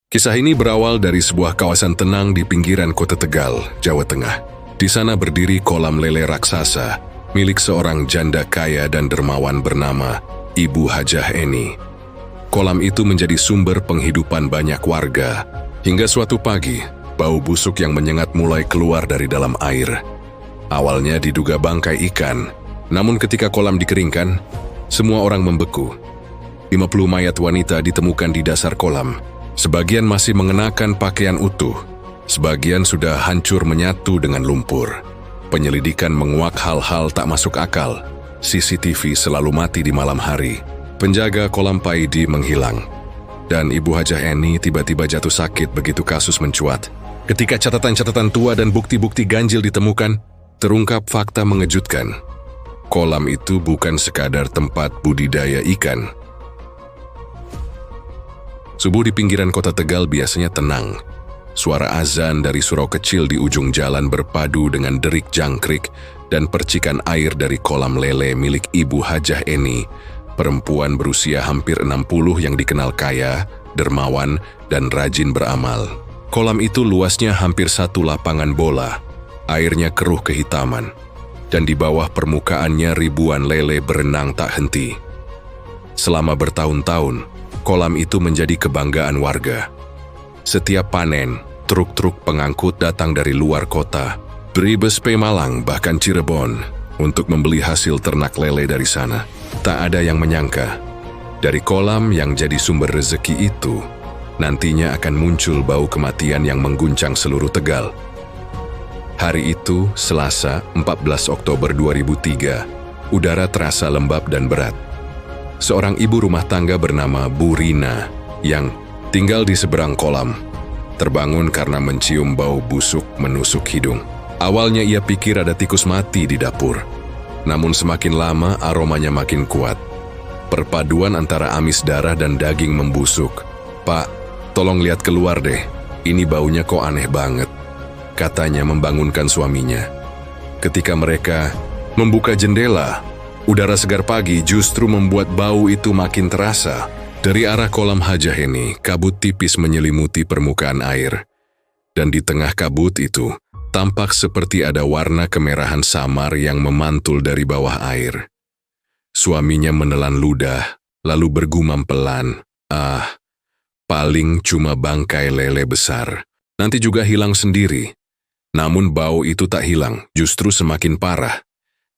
Kisah ini berawal dari sebuah kawasan tenang di pinggiran kota Tegal, Jawa Tengah. Di sana berdiri kolam lele raksasa, milik seorang janda kaya dan dermawan bernama Ibu Hajah Eni. Kolam itu menjadi sumber penghidupan banyak warga, hingga suatu pagi, bau busuk yang menyengat mulai keluar dari dalam air. Awalnya diduga bangkai ikan, namun ketika kolam dikeringkan, semua orang membeku. 50 mayat wanita ditemukan di dasar kolam. Sebagian masih mengenakan pakaian utuh, sebagian sudah hancur menyatu dengan lumpur. Penyelidikan menguak hal-hal tak masuk akal. CCTV selalu mati di malam hari. Penjaga kolam Paidi menghilang. Dan Ibu Hajah Eni tiba-tiba jatuh sakit begitu kasus mencuat. Ketika catatan-catatan tua dan bukti-bukti ganjil ditemukan, terungkap fakta mengejutkan. Kolam itu bukan sekadar tempat budidaya ikan. Subuh di pinggiran kota Tegal biasanya tenang. Suara azan dari surau kecil di ujung jalan berpadu dengan derik jangkrik dan percikan air dari kolam lele milik Ibu Hajah Eni, perempuan berusia hampir 60 yang dikenal kaya, dermawan, dan rajin beramal. Kolam itu luasnya hampir satu lapangan bola, airnya keruh kehitaman, dan di bawah permukaannya ribuan lele berenang tak henti. Selama bertahun-tahun, kolam itu menjadi kebanggaan warga. Setiap panen, truk-truk pengangkut datang dari luar kota, Brebes, Pemalang, bahkan Cirebon, untuk membeli hasil ternak lele dari sana. Tak ada yang menyangka, dari kolam yang jadi sumber rezeki itu, nantinya akan muncul bau kematian yang mengguncang seluruh Tegal. Hari itu, Selasa, 14 Oktober 2003, udara terasa lembab dan berat. Seorang ibu rumah tangga bernama Bu Rina yang tinggal di seberang kolam terbangun karena mencium bau busuk menusuk hidung. Awalnya ia pikir ada tikus mati di dapur. Namun semakin lama aromanya makin kuat. Perpaduan antara amis darah dan daging membusuk. "Pak, tolong lihat keluar deh. Ini baunya kok aneh banget," katanya membangunkan suaminya. Ketika mereka membuka jendela, udara segar pagi justru membuat bau itu makin terasa. Dari arah kolam Hajah Eni, kabut tipis menyelimuti permukaan air. Dan di tengah kabut itu, tampak seperti ada warna kemerahan samar yang memantul dari bawah air. Suaminya menelan ludah, lalu bergumam pelan, paling cuma bangkai lele besar. Nanti juga hilang sendiri." Namun bau itu tak hilang, justru semakin parah.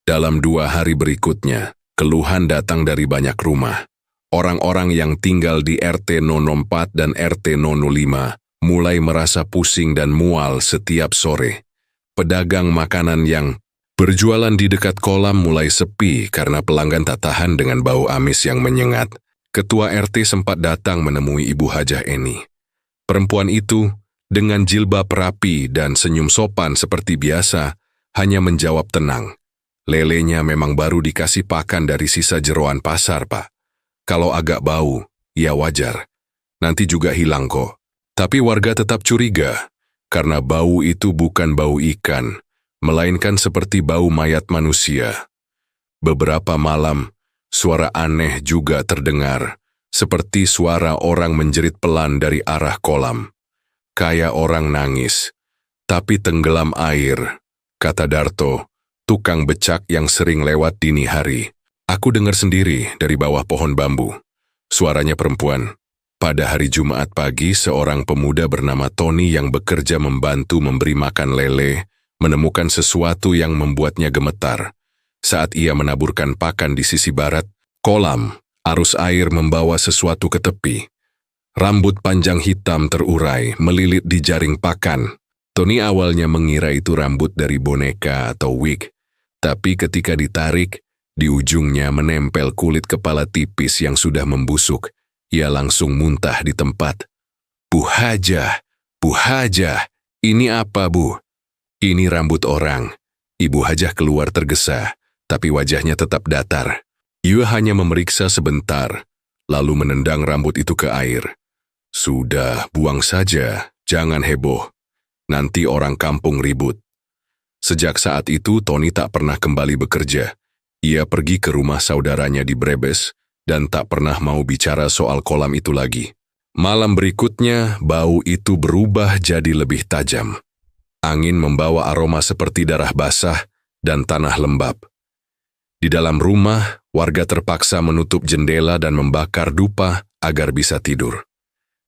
Dalam 2 hari berikutnya, keluhan datang dari banyak rumah. Orang-orang yang tinggal di RT 04 dan RT 05 mulai merasa pusing dan mual setiap sore. Pedagang makanan yang berjualan di dekat kolam mulai sepi karena pelanggan tak tahan dengan bau amis yang menyengat. Ketua RT sempat datang menemui Ibu Hajah Eni. Perempuan itu, dengan jilbab rapi dan senyum sopan seperti biasa, hanya menjawab tenang. "Lelenya memang baru dikasih pakan dari sisa jeroan pasar, Pak. Kalau agak bau, ya wajar. Nanti juga hilang kok." Tapi warga tetap curiga, karena bau itu bukan bau ikan, melainkan seperti bau mayat manusia. Beberapa malam, suara aneh juga terdengar, seperti suara orang menjerit pelan dari arah kolam. Kayak orang nangis, tapi tenggelam air, kata Darto, tukang becak yang sering lewat dini hari. "Aku dengar sendiri dari bawah pohon bambu." Suaranya perempuan. Pada hari Jumat pagi, seorang pemuda bernama Tony yang bekerja membantu memberi makan lele, menemukan sesuatu yang membuatnya gemetar. Saat ia menaburkan pakan di sisi barat kolam, arus air membawa sesuatu ke tepi. Rambut panjang hitam terurai melilit di jaring pakan. Tony awalnya mengira itu rambut dari boneka atau wig, tapi ketika ditarik, di ujungnya menempel kulit kepala tipis yang sudah membusuk. Ia langsung muntah di tempat. "Bu Hajah, Bu Hajah, ini apa, Bu?" "Ini rambut orang." Ibu Hajah keluar tergesa, tapi wajahnya tetap datar. Ia hanya memeriksa sebentar, lalu menendang rambut itu ke air. "Sudah, buang saja, jangan heboh. Nanti orang kampung ribut." Sejak saat itu, Tony tak pernah kembali bekerja. Ia pergi ke rumah saudaranya di Brebes dan tak pernah mau bicara soal kolam itu lagi. Malam berikutnya, bau itu berubah jadi lebih tajam. Angin membawa aroma seperti darah basah dan tanah lembab. Di dalam rumah, warga terpaksa menutup jendela dan membakar dupa agar bisa tidur.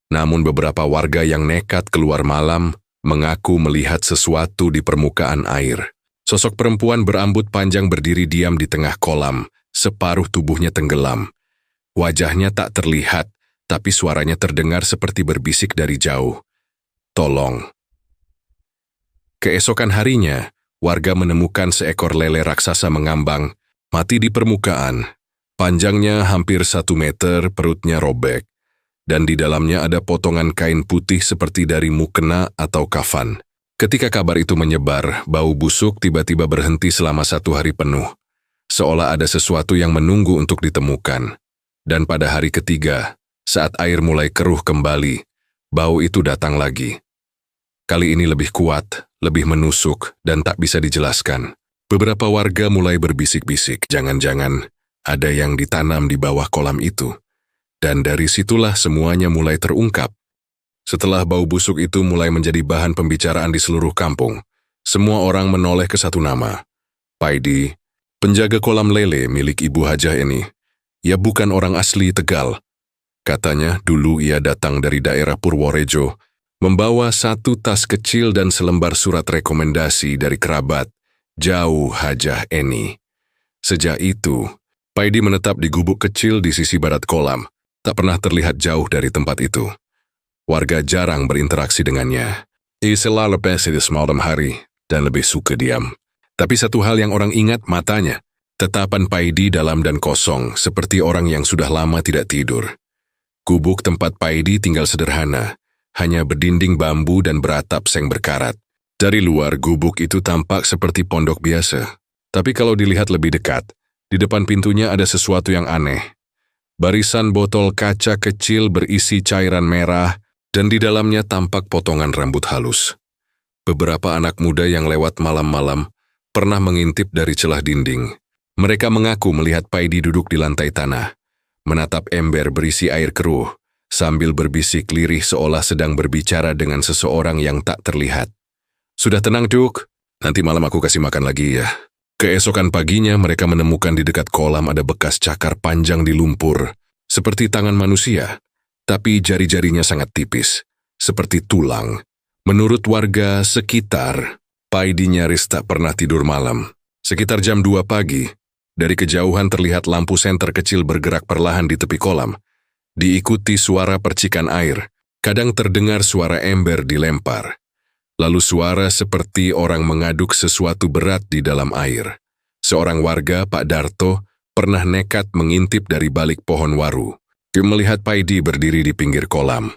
Namun beberapa warga yang nekat keluar malam mengaku melihat sesuatu di permukaan air. Sosok perempuan berambut panjang berdiri diam di tengah kolam, separuh tubuhnya tenggelam. Wajahnya tak terlihat, tapi suaranya terdengar seperti berbisik dari jauh. Tolong. Keesokan harinya, warga menemukan seekor lele raksasa mengambang, mati di permukaan. Panjangnya hampir 1 meter, perutnya robek, dan di dalamnya ada potongan kain putih seperti dari mukena atau kafan. Ketika kabar itu menyebar, bau busuk tiba-tiba berhenti selama 1 hari penuh, seolah ada sesuatu yang menunggu untuk ditemukan. Dan pada hari ketiga, saat air mulai keruh kembali, bau itu datang lagi. Kali ini lebih kuat, lebih menusuk, dan tak bisa dijelaskan. Beberapa warga mulai berbisik-bisik, jangan-jangan ada yang ditanam di bawah kolam itu. Dan dari situlah semuanya mulai terungkap. Setelah bau busuk itu mulai menjadi bahan pembicaraan di seluruh kampung, semua orang menoleh ke satu nama. Paidi, penjaga kolam lele milik Ibu Hajah ini. Ia bukan orang asli Tegal. Katanya dulu ia datang dari daerah Purworejo, membawa 1 tas kecil dan selembar surat rekomendasi dari kerabat, jauh Hajah Eni. Sejak itu, Paidi menetap di gubuk kecil di sisi barat kolam, tak pernah terlihat jauh dari tempat itu. Warga jarang berinteraksi dengannya. Ia selalu lepas di semalam hari dan lebih suka diam. Tapi satu hal yang orang ingat matanya, tatapan Paidi dalam dan kosong seperti orang yang sudah lama tidak tidur. Gubuk tempat Paidi tinggal sederhana, hanya berdinding bambu dan beratap seng berkarat. Dari luar gubuk itu tampak seperti pondok biasa. Tapi kalau dilihat lebih dekat, di depan pintunya ada sesuatu yang aneh. Barisan botol kaca kecil berisi cairan merah, dan di dalamnya tampak potongan rambut halus. Beberapa anak muda yang lewat malam-malam pernah mengintip dari celah dinding. Mereka mengaku melihat Paidi duduk di lantai tanah, menatap ember berisi air keruh, sambil berbisik lirih seolah sedang berbicara dengan seseorang yang tak terlihat. Sudah tenang, Duk. Nanti malam aku kasih makan lagi ya. Keesokan paginya mereka menemukan di dekat kolam ada bekas cakar panjang di lumpur, seperti tangan manusia. Tapi jari-jarinya sangat tipis, seperti tulang. Menurut warga sekitar, Paidi nyaris tak pernah tidur malam. Sekitar jam 2 pagi, dari kejauhan terlihat lampu senter kecil bergerak perlahan di tepi kolam. Diikuti suara percikan air, kadang terdengar suara ember dilempar. Lalu suara seperti orang mengaduk sesuatu berat di dalam air. Seorang warga, Pak Darto, pernah nekat mengintip dari balik pohon waru. Dia melihat Paidi berdiri di pinggir kolam,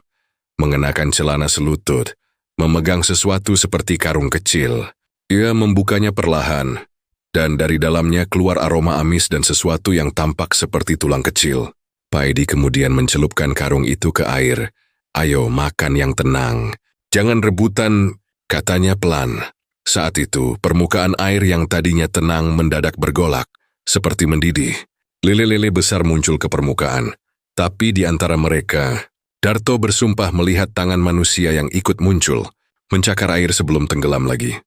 mengenakan celana selutut, memegang sesuatu seperti karung kecil. Ia membukanya perlahan, dan dari dalamnya keluar aroma amis dan sesuatu yang tampak seperti tulang kecil. Paidi kemudian mencelupkan karung itu ke air. Ayo makan yang tenang, jangan rebutan, katanya pelan. Saat itu, permukaan air yang tadinya tenang mendadak bergolak, seperti mendidih. Lele-lele besar muncul ke permukaan. Tapi di antara mereka, Darto bersumpah melihat tangan manusia yang ikut muncul, mencakar air sebelum tenggelam lagi.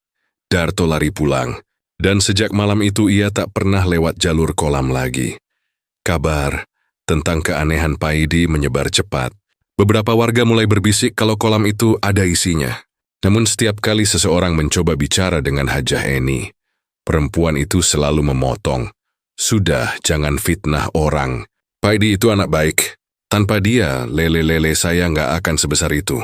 Darto lari pulang, dan sejak malam itu ia tak pernah lewat jalur kolam lagi. Kabar tentang keanehan Paidi menyebar cepat. Beberapa warga mulai berbisik kalau kolam itu ada isinya. Namun setiap kali seseorang mencoba bicara dengan Hajah Eni, perempuan itu selalu memotong. Sudah, jangan fitnah orang. Paidi itu anak baik. Tanpa dia, lele-lele saya nggak akan sebesar itu.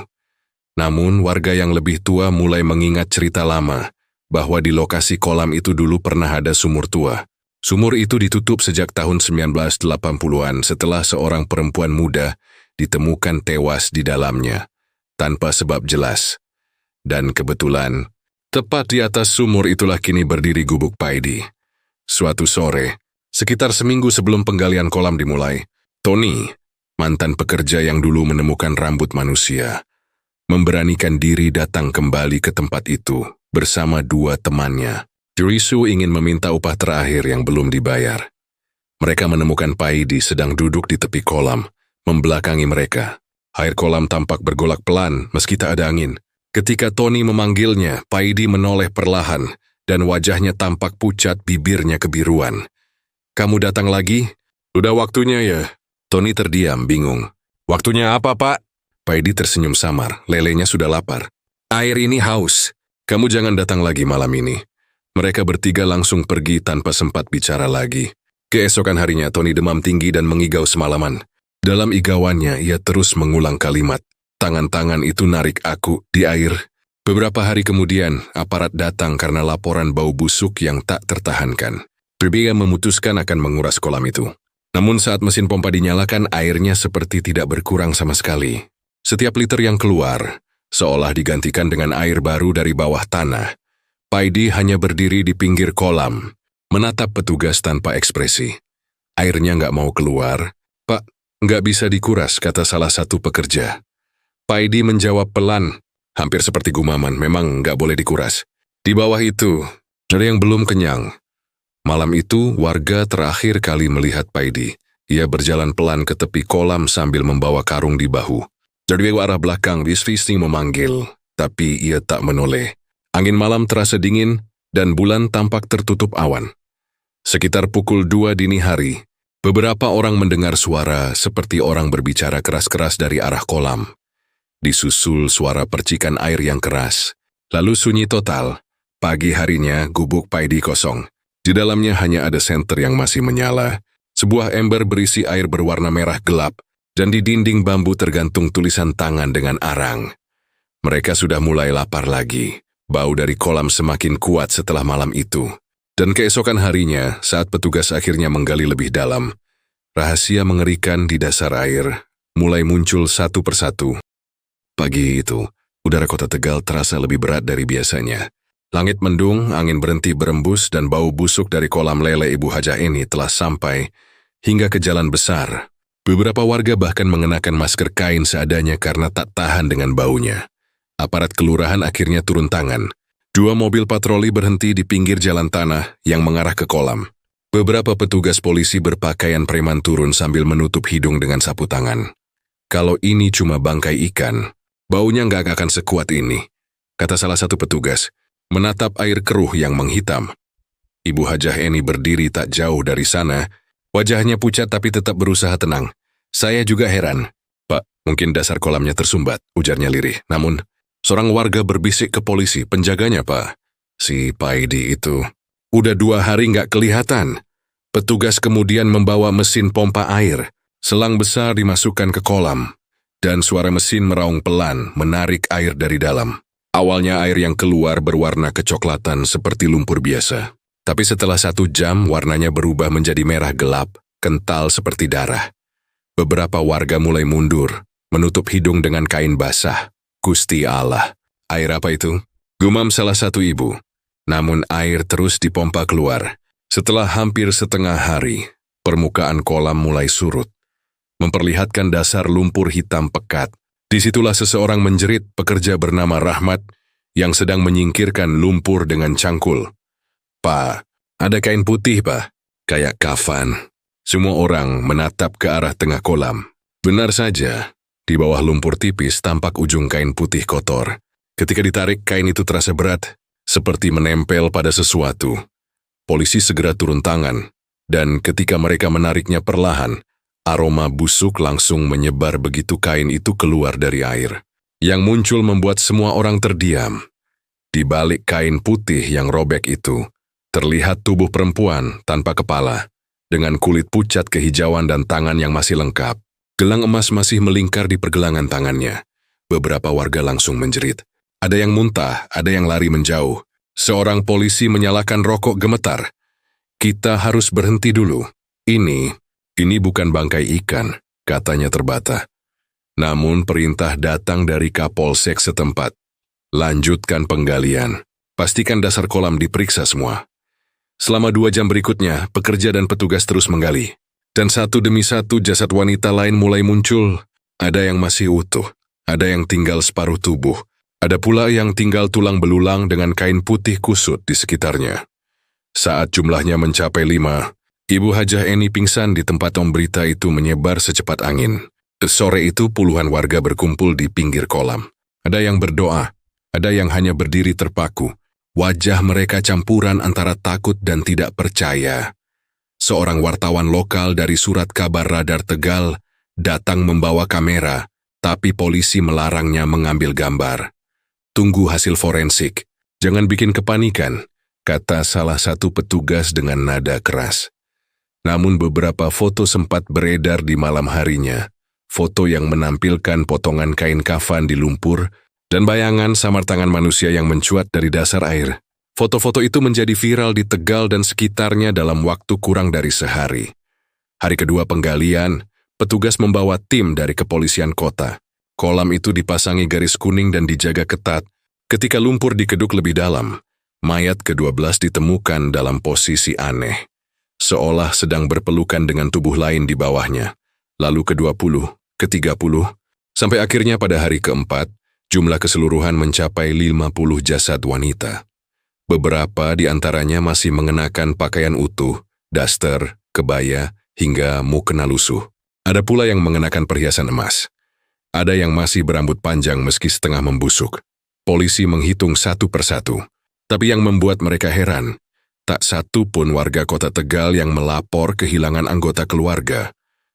Namun, warga yang lebih tua mulai mengingat cerita lama, bahwa di lokasi kolam itu dulu pernah ada sumur tua. Sumur itu ditutup sejak tahun 1980-an setelah seorang perempuan muda ditemukan tewas di dalamnya, tanpa sebab jelas. Dan kebetulan, tepat di atas sumur itulah kini berdiri gubuk Paidi. Suatu sore, sekitar seminggu sebelum penggalian kolam dimulai, Tony, mantan pekerja yang dulu menemukan rambut manusia, memberanikan diri datang kembali ke tempat itu bersama 2 temannya. Jerisu ingin meminta upah terakhir yang belum dibayar. Mereka menemukan Paidi sedang duduk di tepi kolam, membelakangi mereka. Air kolam tampak bergolak pelan meski tak ada angin. Ketika Tony memanggilnya, Paidi menoleh perlahan dan wajahnya tampak pucat, bibirnya kebiruan. "Kamu datang lagi? Udah waktunya ya?" Tony terdiam, bingung. "Waktunya apa, Pak?" Paidi tersenyum samar, lelenya sudah lapar. "Air ini haus. Kamu jangan datang lagi malam ini." Mereka bertiga langsung pergi tanpa sempat bicara lagi. Keesokan harinya, Tony demam tinggi dan mengigau semalaman. Dalam igauannya, ia terus mengulang kalimat, "Tangan-tangan itu narik aku di air." Beberapa hari kemudian, aparat datang karena laporan bau busuk yang tak tertahankan. Berbiga memutuskan akan menguras kolam itu. Namun saat mesin pompa dinyalakan, airnya seperti tidak berkurang sama sekali. Setiap liter yang keluar, seolah digantikan dengan air baru dari bawah tanah. Paidi hanya berdiri di pinggir kolam, menatap petugas tanpa ekspresi. "Airnya nggak mau keluar." "Pak, nggak bisa dikuras," kata salah satu pekerja. Paidi menjawab pelan, hampir seperti gumaman, "Memang nggak boleh dikuras." Di bawah itu, ada yang belum kenyang. Malam itu, warga terakhir kali melihat Paidi. Ia berjalan pelan ke tepi kolam sambil membawa karung di bahu. Dari arah belakang, Wisristi memanggil, tapi ia tak menoleh. Angin malam terasa dingin, dan bulan tampak tertutup awan. Sekitar pukul 2 dini hari, beberapa orang mendengar suara seperti orang berbicara keras-keras dari arah kolam. Disusul suara percikan air yang keras. Lalu sunyi total. Pagi harinya, gubuk Paidi kosong. Di dalamnya hanya ada senter yang masih menyala. Sebuah ember berisi air berwarna merah gelap, dan di dinding bambu tergantung tulisan tangan dengan arang. Mereka sudah mulai lapar lagi. Bau dari kolam semakin kuat setelah malam itu. Dan keesokan harinya, saat petugas akhirnya menggali lebih dalam, rahasia mengerikan di dasar air mulai muncul satu persatu. Pagi itu, udara kota Tegal terasa lebih berat dari biasanya. Langit mendung, angin berhenti berembus, dan bau busuk dari kolam lele Ibu Hajah ini telah sampai hingga ke jalan besar. Beberapa warga bahkan mengenakan masker kain seadanya karena tak tahan dengan baunya. Aparat kelurahan akhirnya turun tangan. 2 mobil patroli berhenti di pinggir jalan tanah yang mengarah ke kolam. Beberapa petugas polisi berpakaian preman turun sambil menutup hidung dengan sapu tangan. "Kalau ini cuma bangkai ikan, baunya nggak akan sekuat ini," kata salah satu petugas, menatap air keruh yang menghitam. Ibu Hajah Eni berdiri tak jauh dari sana, wajahnya pucat tapi tetap berusaha tenang. "Saya juga heran." "Pak, mungkin dasar kolamnya tersumbat," ujarnya lirih. Namun, seorang warga berbisik ke polisi, "Penjaganya, Pak. Si Paidi itu. Udah 2 hari nggak kelihatan." Petugas kemudian membawa mesin pompa air. Selang besar dimasukkan ke kolam, dan suara mesin meraung pelan menarik air dari dalam. Awalnya air yang keluar berwarna kecoklatan seperti lumpur biasa. Tapi setelah 1 jam, warnanya berubah menjadi merah gelap, kental seperti darah. Beberapa warga mulai mundur, menutup hidung dengan kain basah. "Gusti Allah, air apa itu?" gumam salah satu ibu. Namun air terus dipompa keluar. Setelah hampir setengah hari, permukaan kolam mulai surut, memperlihatkan dasar lumpur hitam pekat. Disitulah seseorang menjerit, pekerja bernama Rahmat, yang sedang menyingkirkan lumpur dengan cangkul. "Pak, ada kain putih, Pak. Kayak kafan." Semua orang menatap ke arah tengah kolam. Benar saja, di bawah lumpur tipis tampak ujung kain putih kotor. Ketika ditarik, kain itu terasa berat, seperti menempel pada sesuatu. Polisi segera turun tangan, dan ketika mereka menariknya perlahan, aroma busuk langsung menyebar begitu kain itu keluar dari air. Yang muncul membuat semua orang terdiam. Di balik kain putih yang robek itu, terlihat tubuh perempuan tanpa kepala, dengan kulit pucat kehijauan dan tangan yang masih lengkap. Gelang emas masih melingkar di pergelangan tangannya. Beberapa warga langsung menjerit. Ada yang muntah, ada yang lari menjauh. Seorang polisi menyalakan rokok gemetar. "Kita harus berhenti dulu. Ini bukan bangkai ikan," katanya terbata. Namun perintah datang dari Kapolsek setempat. "Lanjutkan penggalian. Pastikan dasar kolam diperiksa semua." Selama 2 jam berikutnya, pekerja dan petugas terus menggali. Dan satu demi satu jasad wanita lain mulai muncul. Ada yang masih utuh, ada yang tinggal separuh tubuh, ada pula yang tinggal tulang belulang dengan kain putih kusut di sekitarnya. Saat jumlahnya mencapai 5, Ibu Hajah Eni pingsan di tempat berita itu menyebar secepat angin. Sore itu puluhan warga berkumpul di pinggir kolam. Ada yang berdoa, ada yang hanya berdiri terpaku. Wajah mereka campuran antara takut dan tidak percaya. Seorang wartawan lokal dari surat kabar radar Tegal datang membawa kamera, tapi polisi melarangnya mengambil gambar. Tunggu hasil forensik, jangan bikin kepanikan, kata salah satu petugas dengan nada keras. Namun beberapa foto sempat beredar di malam harinya. Foto yang menampilkan potongan kain kafan di lumpur dan bayangan samar tangan manusia yang mencuat dari dasar air. Foto-foto itu menjadi viral di Tegal dan sekitarnya dalam waktu kurang dari sehari. Hari kedua penggalian, petugas membawa tim dari kepolisian kota. Kolam itu dipasangi garis kuning dan dijaga ketat. Ketika lumpur dikeduk lebih dalam, mayat ke-12 ditemukan dalam posisi aneh, seolah sedang berpelukan dengan tubuh lain di bawahnya. Lalu ke-20, ke-30, sampai akhirnya pada hari ke-4, jumlah keseluruhan mencapai 50 jasad wanita. Beberapa di antaranya masih mengenakan pakaian utuh, daster, kebaya, hingga mukena lusuh. Ada pula yang mengenakan perhiasan emas. Ada yang masih berambut panjang meski setengah membusuk. Polisi menghitung satu persatu. Tapi yang membuat mereka heran, tak satu pun warga kota Tegal yang melapor kehilangan anggota keluarga.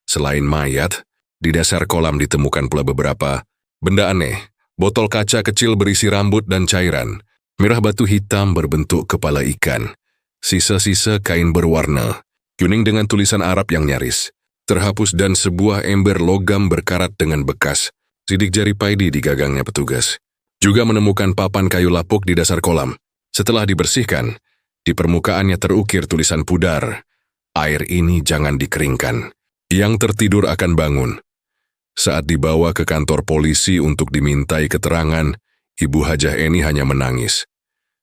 Selain mayat, di dasar kolam ditemukan pula beberapa benda aneh, botol kaca kecil berisi rambut dan cairan, merah batu hitam berbentuk kepala ikan, sisa-sisa kain berwarna, kuning dengan tulisan Arab yang nyaris, terhapus dan sebuah ember logam berkarat dengan bekas, sidik jari Paidi di gagangnya petugas. Juga menemukan papan kayu lapuk di dasar kolam. Setelah dibersihkan, di permukaannya terukir tulisan pudar, "Air ini jangan dikeringkan. Yang tertidur akan bangun." Saat dibawa ke kantor polisi untuk dimintai keterangan, Ibu Hajah Eni hanya menangis.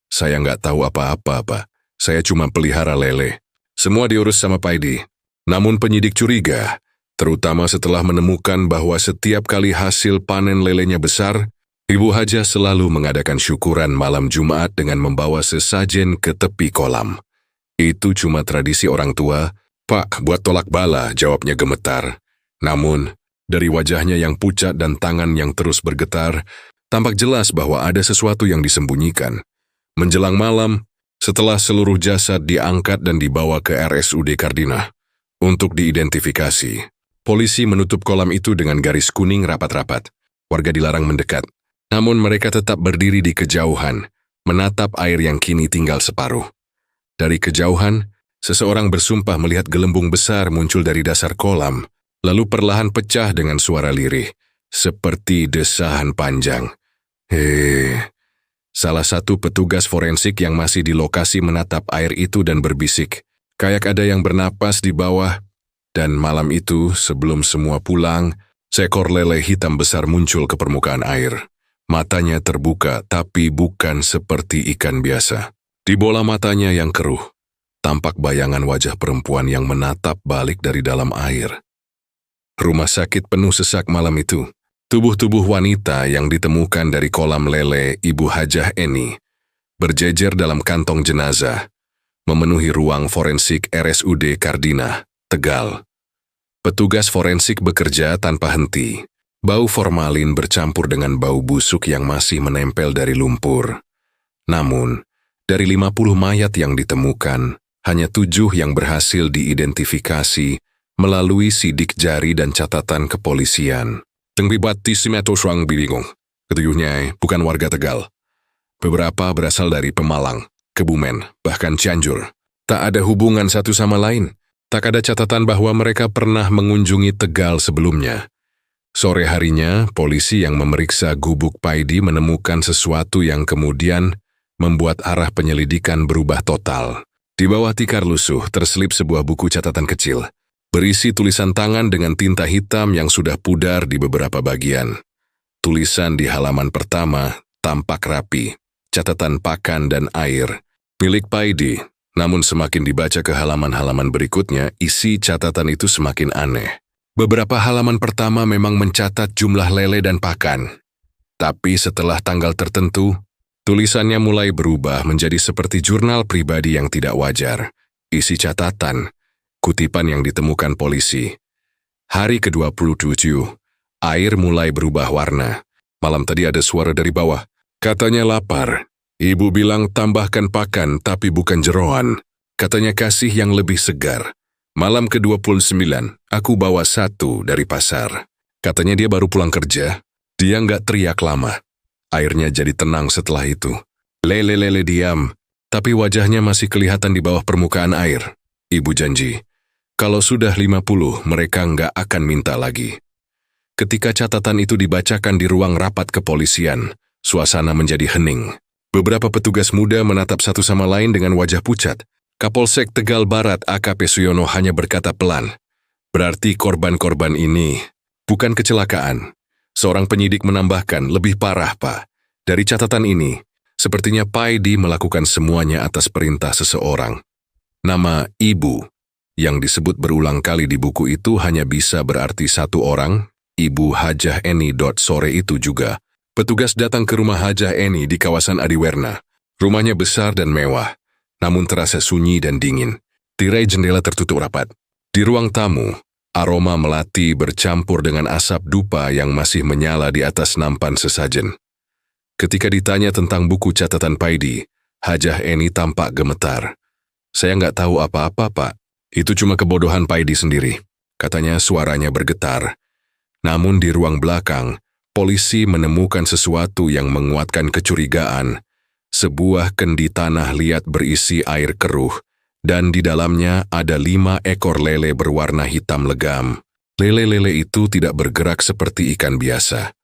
"Saya nggak tahu apa-apa, Pak. Saya cuma pelihara lele. Semua diurus sama Paidi." Namun penyidik curiga, terutama setelah menemukan bahwa setiap kali hasil panen lelenya besar, Ibu Hajah selalu mengadakan syukuran malam Jumat dengan membawa sesajen ke tepi kolam. "Itu cuma tradisi orang tua, Pak, buat tolak bala," jawabnya gemetar. Namun, dari wajahnya yang pucat dan tangan yang terus bergetar, tampak jelas bahwa ada sesuatu yang disembunyikan. Menjelang malam, setelah seluruh jasad diangkat dan dibawa ke RSUD Kardinah untuk diidentifikasi, polisi menutup kolam itu dengan garis kuning rapat-rapat. Warga dilarang mendekat, namun mereka tetap berdiri di kejauhan, menatap air yang kini tinggal separuh. Dari kejauhan, seseorang bersumpah melihat gelembung besar muncul dari dasar kolam, lalu perlahan pecah dengan suara lirih, seperti desahan panjang. Salah satu petugas forensik yang masih di lokasi menatap air itu dan berbisik, kayak ada yang bernapas di bawah. Dan malam itu, sebelum semua pulang, seekor lele hitam besar muncul ke permukaan air. Matanya terbuka, tapi bukan seperti ikan biasa. Di bola matanya yang keruh, tampak bayangan wajah perempuan yang menatap balik dari dalam air. Rumah sakit penuh sesak malam itu. Tubuh-tubuh wanita yang ditemukan dari kolam lele Ibu Hajah Eni berjejer dalam kantong jenazah, memenuhi ruang forensik RSUD Kardinah, Tegal. Petugas forensik bekerja tanpa henti. Bau formalin bercampur dengan bau busuk yang masih menempel dari lumpur. Namun, dari 50 mayat yang ditemukan, hanya 7 yang berhasil diidentifikasi melalui sidik jari dan catatan kepolisian. Tengbibati simeto suang bingung. Ketujuhnya bukan warga Tegal. Beberapa berasal dari Pemalang, Kebumen, bahkan Cianjur. Tak ada hubungan satu sama lain. Tak ada catatan bahwa mereka pernah mengunjungi Tegal sebelumnya. Sore harinya, polisi yang memeriksa gubuk Paidi menemukan sesuatu yang kemudian membuat arah penyelidikan berubah total. Di bawah tikar lusuh terselip sebuah buku catatan kecil, berisi tulisan tangan dengan tinta hitam yang sudah pudar di beberapa bagian. Tulisan di halaman pertama tampak rapi, catatan pakan dan air, milik Paidi. Namun semakin dibaca ke halaman-halaman berikutnya, isi catatan itu semakin aneh. Beberapa halaman pertama memang mencatat jumlah lele dan pakan. Tapi setelah tanggal tertentu, tulisannya mulai berubah menjadi seperti jurnal pribadi yang tidak wajar. Isi catatan, kutipan yang ditemukan polisi. Hari ke-27, Air mulai berubah warna. Malam tadi ada suara dari bawah. Katanya lapar. Ibu bilang tambahkan pakan tapi bukan jeroan. Katanya kasih yang lebih segar. Malam ke-29, aku bawa satu dari pasar. Katanya dia baru pulang kerja. Dia nggak teriak lama. Airnya jadi tenang setelah itu. Lele diam, tapi wajahnya masih kelihatan di bawah permukaan air. Ibu janji, kalau sudah 50, mereka nggak akan minta lagi. Ketika catatan itu dibacakan di ruang rapat kepolisian, suasana menjadi hening. Beberapa petugas muda menatap satu sama lain dengan wajah pucat. Kapolsek Tegal Barat AKP Suyono hanya berkata pelan, "Berarti korban-korban ini bukan kecelakaan." Seorang penyidik menambahkan, "Lebih parah, Pak. Dari catatan ini, sepertinya Paidi melakukan semuanya atas perintah seseorang." Nama ibu yang disebut berulang kali di buku itu hanya bisa berarti satu orang, Ibu Hajah Eni. Sore itu juga, petugas datang ke rumah Hajah Eni di kawasan Adiwerna. Rumahnya besar dan mewah, namun terasa sunyi dan dingin. Tirai jendela tertutup rapat. Di ruang tamu, aroma melati bercampur dengan asap dupa yang masih menyala di atas nampan sesajen. Ketika ditanya tentang buku catatan Paidi, Hajah Eni tampak gemetar. "Saya nggak tahu apa-apa, Pak. Itu cuma kebodohan Paidi sendiri," katanya suaranya bergetar. Namun di ruang belakang, polisi menemukan sesuatu yang menguatkan kecurigaan. Sebuah kendi tanah liat berisi air keruh, dan di dalamnya ada 5 ekor lele berwarna hitam legam. Lele-lele itu tidak bergerak seperti ikan biasa.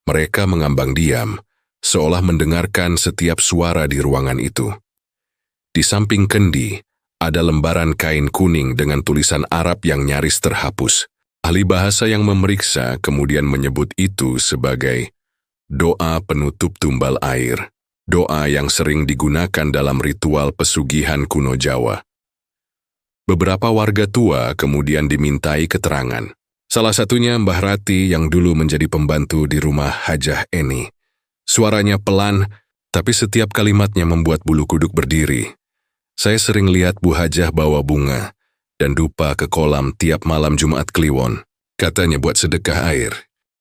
Mereka mengambang diam, seolah mendengarkan setiap suara di ruangan itu. Di samping kendi, ada lembaran kain kuning dengan tulisan Arab yang nyaris terhapus. Ahli bahasa yang memeriksa kemudian menyebut itu sebagai doa penutup tumbal air, doa yang sering digunakan dalam ritual pesugihan kuno Jawa. Beberapa warga tua kemudian dimintai keterangan. Salah satunya Mbah Rati yang dulu menjadi pembantu di rumah Hajah Eni. Suaranya pelan, tapi setiap kalimatnya membuat bulu kuduk berdiri. "Saya sering lihat Bu Hajah bawa bunga dan dupa ke kolam tiap malam Jumat Kliwon. Katanya buat sedekah air.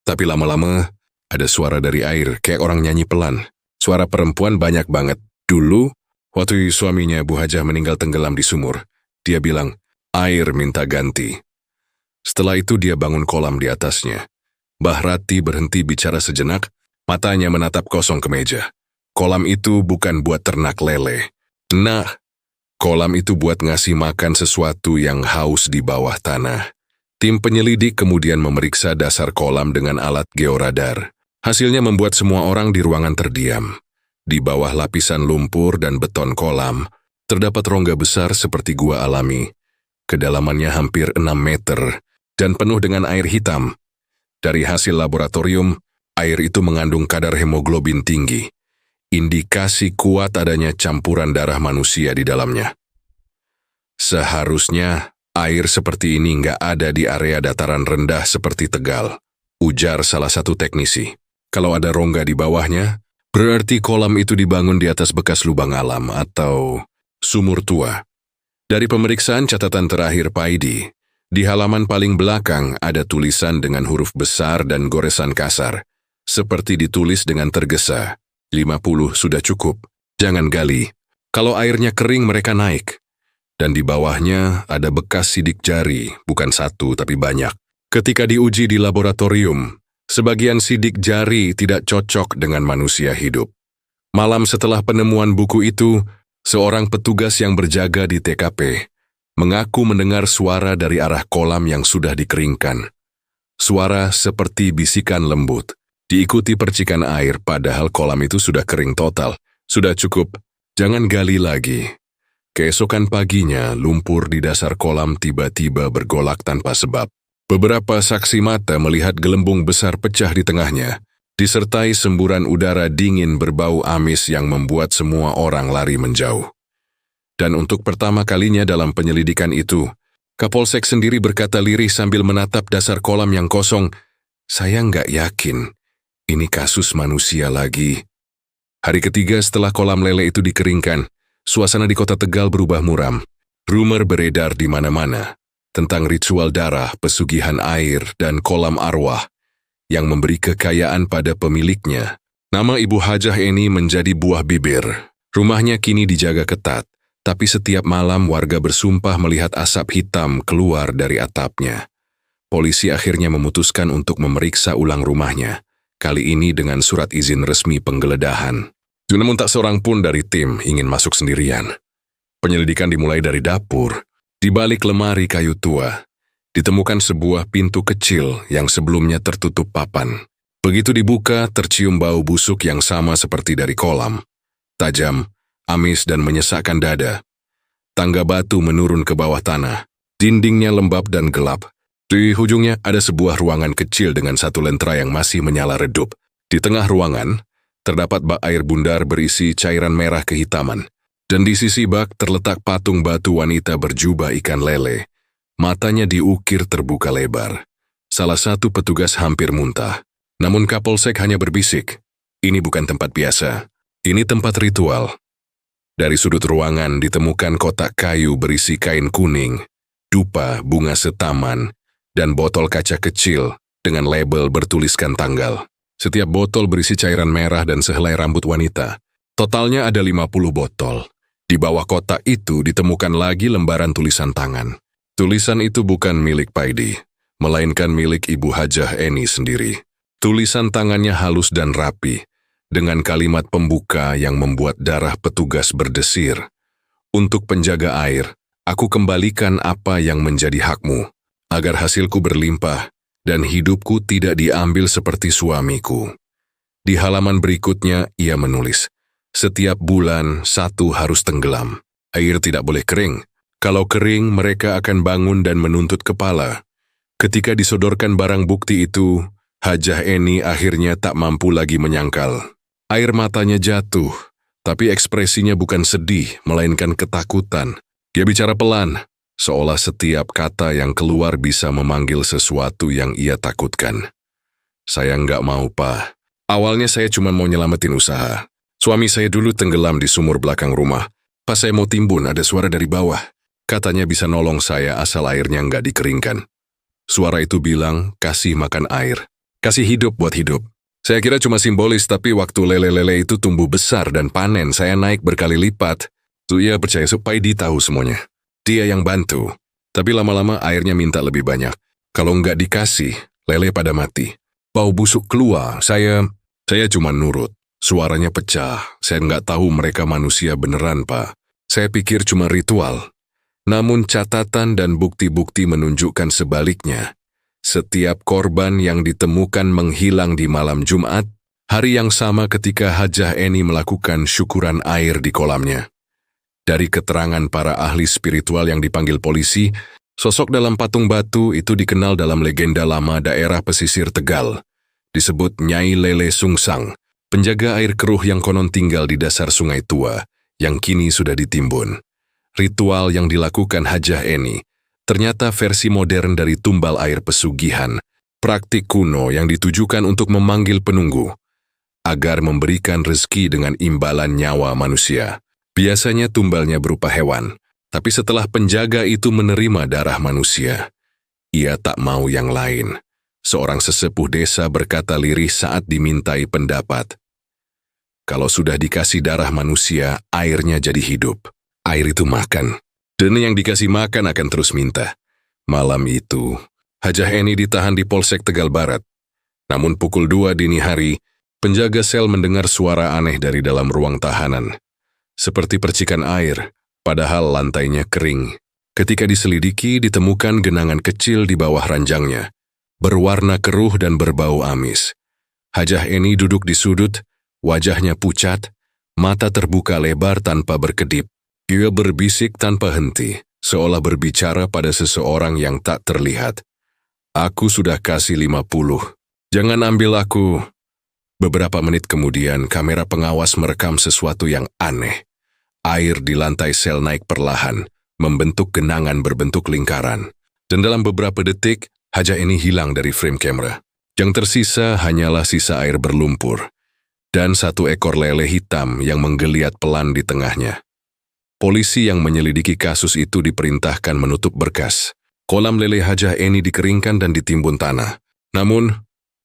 Tapi lama-lama ada suara dari air kayak orang nyanyi pelan. Suara perempuan banyak banget. Dulu, waktu suaminya Bu Hajah meninggal tenggelam di sumur, dia bilang, 'Air minta ganti.' Setelah itu dia bangun kolam di atasnya." Mbah Rati berhenti bicara sejenak, matanya menatap kosong ke meja. "Kolam itu bukan buat ternak lele. Nah, kolam itu buat ngasih makan sesuatu yang haus di bawah tanah." Tim penyelidik kemudian memeriksa dasar kolam dengan alat georadar. Hasilnya membuat semua orang di ruangan terdiam. Di bawah lapisan lumpur dan beton kolam, terdapat rongga besar seperti gua alami. Kedalamannya hampir 6 meter dan penuh dengan air hitam. Dari hasil laboratorium, air itu mengandung kadar hemoglobin tinggi. Indikasi kuat adanya campuran darah manusia di dalamnya. "Seharusnya air seperti ini nggak ada di area dataran rendah seperti Tegal," ujar salah satu teknisi. "Kalau ada rongga di bawahnya, berarti kolam itu dibangun di atas bekas lubang alam atau sumur tua." Dari pemeriksaan catatan terakhir Paidi, di halaman paling belakang ada tulisan dengan huruf besar dan goresan kasar, seperti ditulis dengan tergesa, 50 sudah cukup, jangan gali. Kalau airnya kering mereka naik. Dan di bawahnya ada bekas sidik jari, bukan satu tapi banyak. Ketika diuji di laboratorium, sebagian sidik jari tidak cocok dengan manusia hidup. Malam setelah penemuan buku itu, seorang petugas yang berjaga di TKP mengaku mendengar suara dari arah kolam yang sudah dikeringkan. Suara seperti bisikan lembut, diikuti percikan air padahal kolam itu sudah kering total. "Sudah cukup, jangan gali lagi." Keesokan paginya, lumpur di dasar kolam tiba-tiba bergolak tanpa sebab. Beberapa saksi mata melihat gelembung besar pecah di tengahnya, disertai semburan udara dingin berbau amis yang membuat semua orang lari menjauh. Dan untuk pertama kalinya dalam penyelidikan itu, Kapolsek sendiri berkata lirih sambil menatap dasar kolam yang kosong, "Saya nggak yakin, ini kasus manusia lagi." Hari ketiga setelah kolam lele itu dikeringkan, suasana di kota Tegal berubah muram. Rumor beredar di mana-mana tentang ritual darah, pesugihan air, dan kolam arwah. yang memberi kekayaan pada pemiliknya. Nama Ibu Hajah Eni menjadi buah bibir. Rumahnya kini dijaga ketat, tapi setiap malam warga bersumpah melihat asap hitam keluar dari atapnya. Polisi akhirnya memutuskan untuk memeriksa ulang rumahnya, kali ini dengan surat izin resmi penggeledahan. Namun tak seorang pun dari tim ingin masuk sendirian. Penyelidikan dimulai dari dapur. Di balik lemari kayu tua, ditemukan sebuah pintu kecil yang sebelumnya tertutup papan. Begitu dibuka, tercium bau busuk yang sama seperti dari kolam. Tajam, amis dan menyesakkan dada. Tangga batu menurun ke bawah tanah. Dindingnya lembab dan gelap. Di ujungnya ada sebuah ruangan kecil dengan satu lentera yang masih menyala redup. Di tengah ruangan, terdapat bak air bundar berisi cairan merah kehitaman. Dan di sisi bak terletak patung batu wanita berjubah ikan lele. Matanya diukir terbuka lebar. Salah satu petugas hampir muntah. Namun Kapolsek hanya berbisik, ini bukan tempat biasa, ini tempat ritual. Dari sudut ruangan ditemukan kotak kayu berisi kain kuning, dupa, bunga setaman, dan botol kaca kecil dengan label bertuliskan tanggal. Setiap botol berisi cairan merah dan sehelai rambut wanita. Totalnya ada 50 botol. Di bawah kotak itu ditemukan lagi lembaran tulisan tangan. Tulisan itu bukan milik Paidi, melainkan milik Ibu Hajah Eni sendiri. Tulisan tangannya halus dan rapi, dengan kalimat pembuka yang membuat darah petugas berdesir. Untuk penjaga air, aku kembalikan apa yang menjadi hakmu, agar hasilku berlimpah dan hidupku tidak diambil seperti suamiku. Di halaman berikutnya ia menulis, setiap bulan satu harus tenggelam. Air tidak boleh kering. Kalau kering, mereka akan bangun dan menuntut kepala. Ketika disodorkan barang bukti itu, Hajah Eni akhirnya tak mampu lagi menyangkal. Air matanya jatuh, tapi ekspresinya bukan sedih, melainkan ketakutan. Dia bicara pelan, seolah setiap kata yang keluar bisa memanggil sesuatu yang ia takutkan. Saya nggak mau, Pak. Awalnya saya cuma mau nyelamatin usaha. Suami saya dulu tenggelam di sumur belakang rumah. Pas saya mau timbun, ada suara dari bawah. Katanya bisa nolong saya asal airnya nggak dikeringkan. Suara itu bilang, kasih makan air. Kasih hidup buat hidup. Saya kira cuma simbolis, tapi waktu lele-lele itu tumbuh besar dan panen, saya naik berkali lipat. Tuh ia percaya supaya dia tahu semuanya. Dia yang bantu. Tapi lama-lama airnya minta lebih banyak. Kalau nggak dikasih, lele pada mati. Bau busuk keluar, saya cuma nurut. Suaranya pecah. Saya nggak tahu mereka manusia beneran, Pak. Saya pikir cuma ritual. Namun catatan dan bukti-bukti menunjukkan sebaliknya. Setiap korban yang ditemukan menghilang di malam Jumat, hari yang sama ketika Hajah Eni melakukan syukuran air di kolamnya. Dari keterangan para ahli spiritual yang dipanggil polisi, sosok dalam patung batu itu dikenal dalam legenda lama daerah pesisir Tegal. Disebut Nyai Lele Sungsang, penjaga air keruh yang konon tinggal di dasar sungai tua, yang kini sudah ditimbun. Ritual yang dilakukan Hajah Eni ternyata versi modern dari tumbal air pesugihan, praktik kuno yang ditujukan untuk memanggil penunggu, agar memberikan rezeki dengan imbalan nyawa manusia. Biasanya tumbalnya berupa hewan, tapi setelah penjaga itu menerima darah manusia, ia tak mau yang lain. Seorang sesepuh desa berkata lirih saat dimintai pendapat. Kalau sudah dikasih darah manusia, airnya jadi hidup. Air itu makan. Dan yang dikasih makan akan terus minta. Malam itu, Hajah Eni ditahan di Polsek Tegal Barat. Namun pukul 2 dini hari, penjaga sel mendengar suara aneh dari dalam ruang tahanan. Seperti percikan air, padahal lantainya kering. Ketika diselidiki, ditemukan genangan kecil di bawah ranjangnya, berwarna keruh dan berbau amis. Hajah Eni duduk di sudut, wajahnya pucat, mata terbuka lebar tanpa berkedip. Ia berbisik tanpa henti, seolah berbicara pada seseorang yang tak terlihat. Aku sudah kasih 50. Jangan ambil aku. Beberapa menit kemudian, kamera pengawas merekam sesuatu yang aneh. Air di lantai sel naik perlahan, membentuk genangan berbentuk lingkaran. Dan dalam beberapa detik, Hajah Eni hilang dari frame kamera. Yang tersisa hanyalah sisa air berlumpur, dan satu ekor lele hitam yang menggeliat pelan di tengahnya. Polisi yang menyelidiki kasus itu diperintahkan menutup berkas. Kolam lele Hajah Eni dikeringkan dan ditimbun tanah. Namun,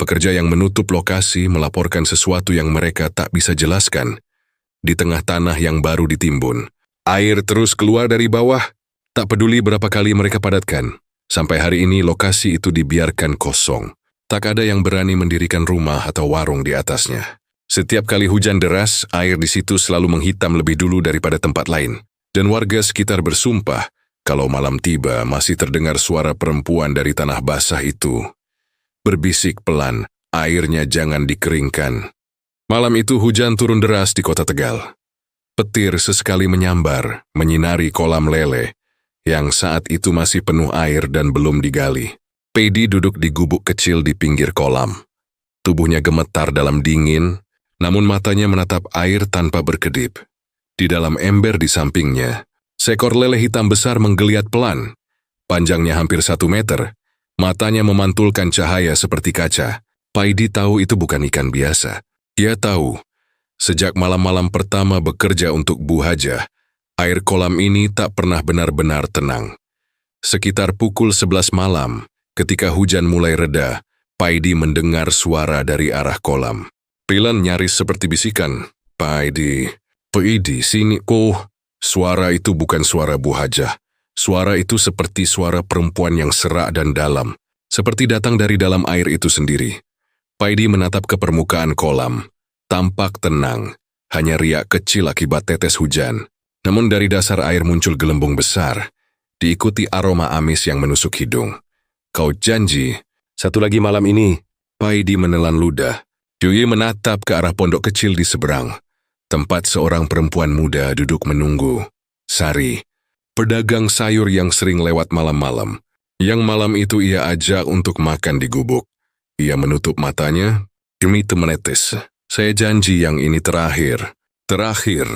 Pekerja yang menutup lokasi melaporkan sesuatu yang mereka tak bisa jelaskan. Di tengah tanah yang baru ditimbun, air terus keluar dari bawah. Tak peduli berapa kali mereka padatkan. Sampai hari ini lokasi itu dibiarkan kosong. Tak ada yang berani mendirikan rumah atau warung di atasnya. Setiap kali hujan deras, air di situ selalu menghitam lebih dulu daripada tempat lain. Dan warga sekitar bersumpah, kalau malam tiba masih terdengar suara perempuan dari tanah basah itu. Berbisik pelan, airnya jangan dikeringkan. Malam itu hujan turun deras di kota Tegal. Petir sesekali menyambar, menyinari kolam lele, yang saat itu masih penuh air dan belum digali. Paidi duduk di gubuk kecil di pinggir kolam. Tubuhnya gemetar dalam dingin, namun matanya menatap air tanpa berkedip. Di dalam ember di sampingnya, seekor lele hitam besar menggeliat pelan. Panjangnya hampir 1 meter, matanya memantulkan cahaya seperti kaca. Paidi tahu itu bukan ikan biasa. Ia tahu, sejak malam-malam pertama bekerja untuk Bu Hajah, air kolam ini tak pernah benar-benar tenang. Sekitar pukul 11 malam, ketika hujan mulai reda, Paidi mendengar suara dari arah kolam. Rilan nyaris seperti bisikan, Paidi, sini. Oh, suara itu bukan suara Bu Hajah. Suara itu seperti suara perempuan yang serak dan dalam, seperti datang dari dalam air itu sendiri. Paidi menatap ke permukaan kolam. Tampak tenang, hanya riak kecil akibat tetes hujan. Namun dari dasar air muncul gelembung besar, diikuti aroma amis yang menusuk hidung. Kau janji, satu lagi malam ini. Paidi menelan ludah. Yui menatap ke arah pondok kecil di seberang, tempat seorang perempuan muda duduk menunggu. Sari, pedagang sayur yang sering lewat malam-malam, yang malam itu ia ajak untuk makan di gubuk. Ia menutup matanya, demi menetes. Saya janji yang ini terakhir. Terakhir.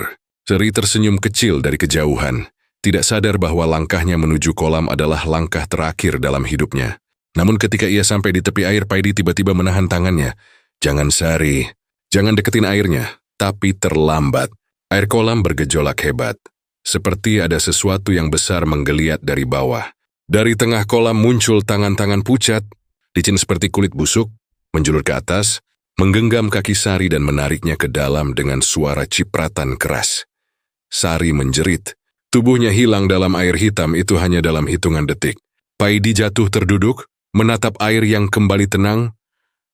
Sari tersenyum kecil dari kejauhan, tidak sadar bahwa langkahnya menuju kolam adalah langkah terakhir dalam hidupnya. Namun ketika ia sampai di tepi air, Paidi tiba-tiba menahan tangannya. Jangan Sari, jangan deketin airnya. Tapi terlambat. Air kolam bergejolak hebat. Seperti ada sesuatu yang besar menggeliat dari bawah. Dari tengah kolam muncul tangan-tangan pucat, licin seperti kulit busuk, menjulur ke atas, menggenggam kaki Sari dan menariknya ke dalam dengan suara cipratan keras. Sari menjerit. Tubuhnya hilang dalam air hitam itu hanya dalam hitungan detik. Paidi jatuh terduduk, menatap air yang kembali tenang,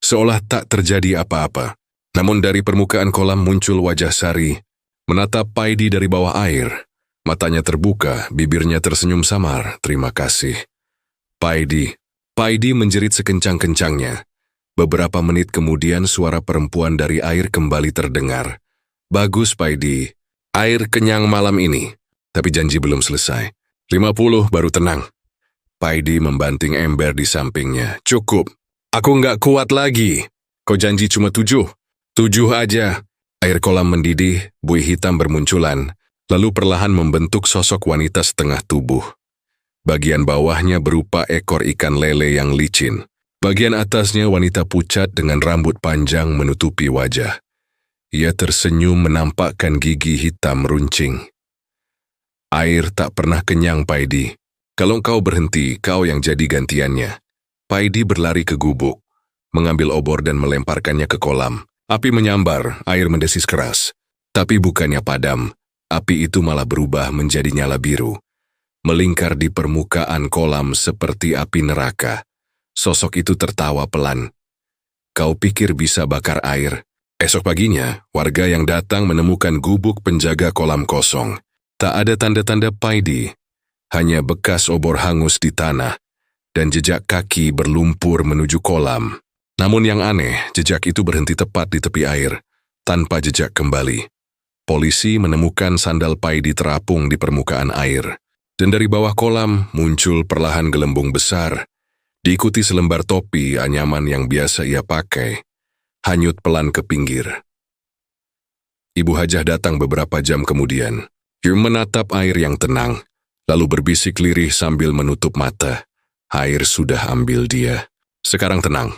seolah tak terjadi apa-apa. Namun dari permukaan kolam muncul wajah Sari, menatap Paidi dari bawah air. Matanya terbuka, bibirnya tersenyum samar. Terima kasih. Paidi menjerit sekencang-kencangnya. Beberapa menit kemudian suara perempuan dari air kembali terdengar. Bagus Paidi, air kenyang malam ini. Tapi janji belum selesai. 50 baru tenang. Paidi membanting ember di sampingnya. Cukup, aku nggak kuat lagi. Kau janji cuma 7. 7 aja. Air kolam mendidih, buih hitam bermunculan. Lalu perlahan membentuk sosok wanita setengah tubuh. Bagian bawahnya berupa ekor ikan lele yang licin. Bagian atasnya wanita pucat dengan rambut panjang menutupi wajah. Ia tersenyum menampakkan gigi hitam runcing. Air tak pernah kenyang, Paidi. Kalau kau berhenti, kau yang jadi gantiannya. Paidi berlari ke gubuk, mengambil obor dan melemparkannya ke kolam. Api menyambar, air mendesis keras. Tapi bukannya padam. Api itu malah berubah menjadi nyala biru. Melingkar di permukaan kolam seperti api neraka. Sosok itu tertawa pelan. Kau pikir bisa bakar air? Esok paginya, warga yang datang menemukan gubuk penjaga kolam kosong. Tak ada tanda-tanda Paidi. Hanya bekas obor hangus di tanah. Dan jejak kaki berlumpur menuju kolam. Namun yang aneh, jejak itu berhenti tepat di tepi air. Tanpa jejak kembali. Polisi menemukan sandal Paidi terapung di permukaan air. Dan dari bawah kolam muncul perlahan gelembung besar. Diikuti selembar topi anyaman yang biasa ia pakai. Hanyut pelan ke pinggir. Ibu Hajah datang beberapa jam kemudian. Dia menatap air yang tenang. Lalu berbisik lirih sambil menutup mata. Air sudah ambil dia. Sekarang tenang.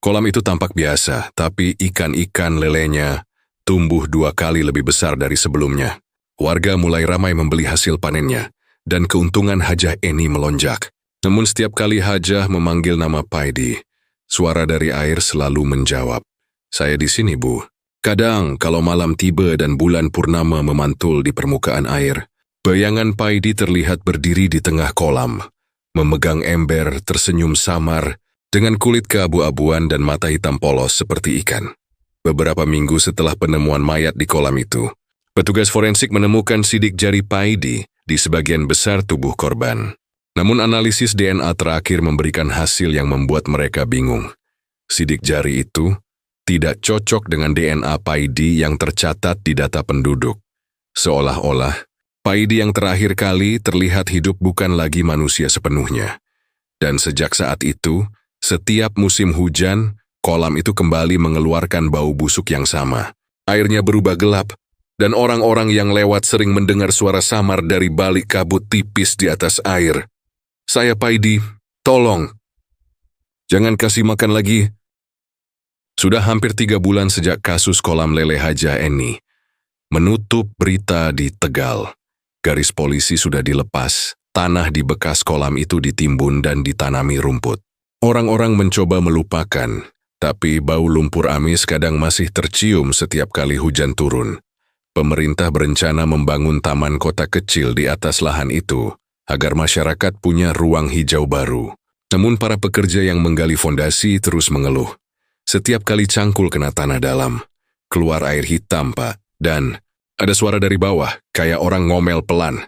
Kolam itu tampak biasa, tapi ikan-ikan lelenya tumbuh 2 kali lebih besar dari sebelumnya. Warga mulai ramai membeli hasil panennya, dan keuntungan Hajah Eni melonjak. Namun setiap kali Hajah memanggil nama Paidi, Suara dari air selalu menjawab, "Saya di sini, Bu." Kadang, kalau malam tiba dan bulan purnama memantul di permukaan air, bayangan Paidi terlihat berdiri di tengah kolam, memegang ember, tersenyum samar, dengan kulit keabu-abuan dan mata hitam polos seperti ikan. Beberapa minggu setelah penemuan mayat di kolam itu, petugas forensik menemukan sidik jari Paidi di sebagian besar tubuh korban. Namun analisis DNA terakhir memberikan hasil yang membuat mereka bingung. Sidik jari itu tidak cocok dengan DNA Paidi yang tercatat di data penduduk. Seolah-olah, Paidi yang terakhir kali terlihat hidup bukan lagi manusia sepenuhnya. Dan sejak saat itu, setiap musim hujan, kolam itu kembali mengeluarkan bau busuk yang sama. Airnya berubah gelap, dan orang-orang yang lewat sering mendengar suara samar dari balik kabut tipis di atas air. "Saya Paidi, tolong. Jangan kasih makan lagi." Sudah hampir 3 bulan sejak kasus kolam lele Hajah Eni menutup berita di Tegal. Garis polisi sudah dilepas, tanah di bekas kolam itu ditimbun dan ditanami rumput. Orang-orang mencoba melupakan, tapi bau lumpur amis kadang masih tercium setiap kali hujan turun. Pemerintah berencana membangun taman kota kecil di atas lahan itu, agar masyarakat punya ruang hijau baru. Namun para pekerja yang menggali fondasi terus mengeluh. Setiap kali cangkul kena tanah dalam, keluar air hitam, Pak. Dan ada suara dari bawah, kayak orang ngomel pelan.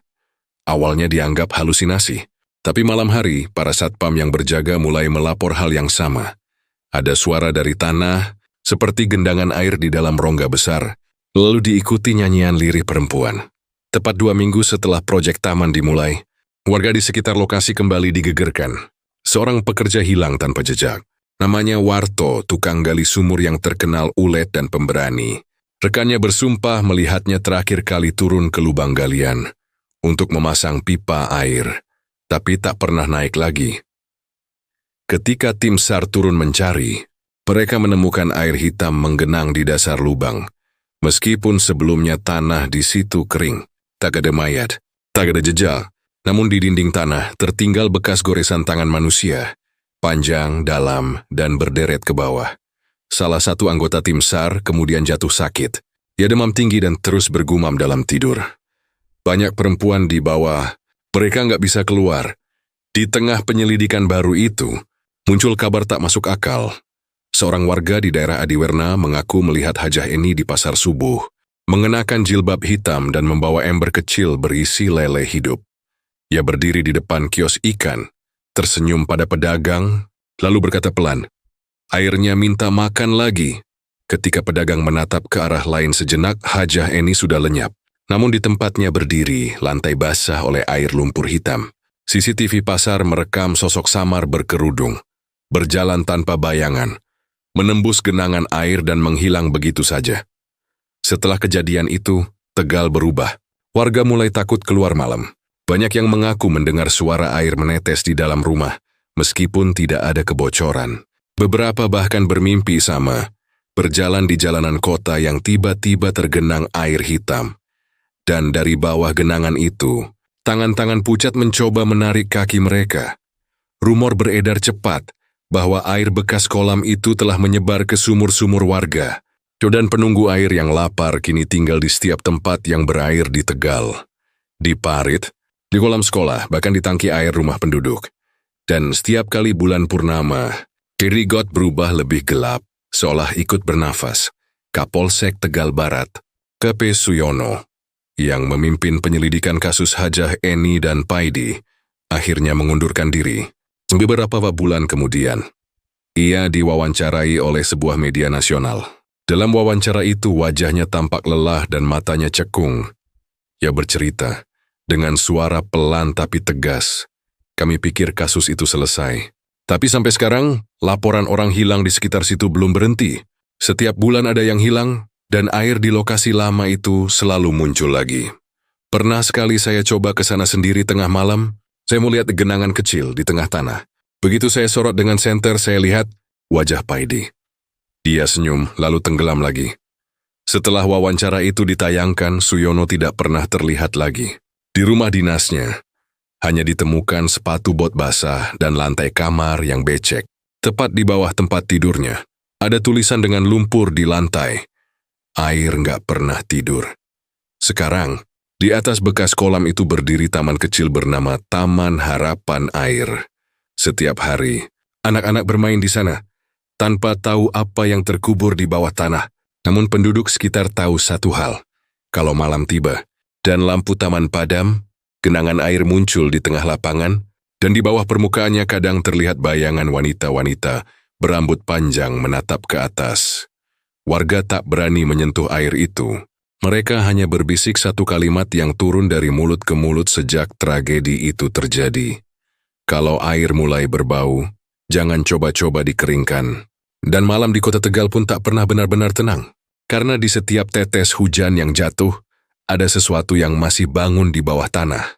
Awalnya dianggap halusinasi, tapi malam hari, para satpam yang berjaga mulai melapor hal yang sama. Ada suara dari tanah, seperti gendangan air di dalam rongga besar, lalu diikuti nyanyian lirih perempuan. Tepat 2 minggu setelah proyek taman dimulai, warga di sekitar lokasi kembali digegerkan. Seorang pekerja hilang tanpa jejak. Namanya Warto, tukang gali sumur yang terkenal ulet dan pemberani. Rekannya bersumpah melihatnya terakhir kali turun ke lubang galian untuk memasang pipa air, tapi tak pernah naik lagi. Ketika tim SAR turun mencari, mereka menemukan air hitam menggenang di dasar lubang. Meskipun sebelumnya tanah di situ kering, tak ada mayat, tak ada jejak, namun di dinding tanah tertinggal bekas goresan tangan manusia, panjang, dalam, dan berderet ke bawah. Salah satu anggota tim SAR kemudian jatuh sakit. Ia demam tinggi dan terus bergumam dalam tidur. Banyak perempuan di bawah, mereka nggak bisa keluar. Di tengah penyelidikan baru itu, muncul kabar tak masuk akal. Seorang warga di daerah Adiwerna mengaku melihat Hajah Eni di pasar subuh, mengenakan jilbab hitam dan membawa ember kecil berisi lele hidup. Ia berdiri di depan kios ikan, tersenyum pada pedagang, lalu berkata pelan, "Airnya minta makan lagi." Ketika pedagang menatap ke arah lain sejenak, Hajah Eni sudah lenyap. Namun di tempatnya berdiri, lantai basah oleh air lumpur hitam. CCTV pasar merekam sosok samar berkerudung, berjalan tanpa bayangan, menembus genangan air dan menghilang begitu saja. Setelah kejadian itu, Tegal berubah. Warga mulai takut keluar malam. Banyak yang mengaku mendengar suara air menetes di dalam rumah, meskipun tidak ada kebocoran. Beberapa bahkan bermimpi sama, berjalan di jalanan kota yang tiba-tiba tergenang air hitam. Dan dari bawah genangan itu, tangan-tangan pucat mencoba menarik kaki mereka. Rumor beredar cepat bahwa air bekas kolam itu telah menyebar ke sumur-sumur warga. Dan penunggu air yang lapar kini tinggal di setiap tempat yang berair di Tegal. Di parit, di kolam sekolah, bahkan di tangki air rumah penduduk. Dan setiap kali bulan purnama, kiri got berubah lebih gelap, seolah ikut bernafas. Kapolsek Tegal Barat, KP Suyono, yang memimpin penyelidikan kasus Hajah Eni dan Paidi, akhirnya mengundurkan diri. Beberapa bulan kemudian, ia diwawancarai oleh sebuah media nasional. Dalam wawancara itu wajahnya tampak lelah dan matanya cekung. Ia bercerita dengan suara pelan tapi tegas. "Kami pikir kasus itu selesai. Tapi sampai sekarang, laporan orang hilang di sekitar situ belum berhenti. Setiap bulan ada yang hilang, dan air di lokasi lama itu selalu muncul lagi. Pernah sekali saya coba ke sana sendiri tengah malam, saya melihat genangan kecil di tengah tanah. Begitu saya sorot dengan senter, saya lihat wajah Paidi. Dia senyum, lalu tenggelam lagi." Setelah wawancara itu ditayangkan, Suyono tidak pernah terlihat lagi. Di rumah dinasnya, hanya ditemukan sepatu bot basah dan lantai kamar yang becek. Tepat di bawah tempat tidurnya, ada tulisan dengan lumpur di lantai. Air nggak pernah tidur. Sekarang, di atas bekas kolam itu berdiri taman kecil bernama Taman Harapan Air. Setiap hari, anak-anak bermain di sana, tanpa tahu apa yang terkubur di bawah tanah. Namun penduduk sekitar tahu satu hal. Kalau malam tiba, dan lampu taman padam, genangan air muncul di tengah lapangan, dan di bawah permukaannya kadang terlihat bayangan wanita-wanita berambut panjang menatap ke atas. Warga tak berani menyentuh air itu. Mereka hanya berbisik satu kalimat yang turun dari mulut ke mulut sejak tragedi itu terjadi. Kalau air mulai berbau, jangan coba-coba dikeringkan. Dan malam di kota Tegal pun tak pernah benar-benar tenang. Karena di setiap tetes hujan yang jatuh, ada sesuatu yang masih bangun di bawah tanah.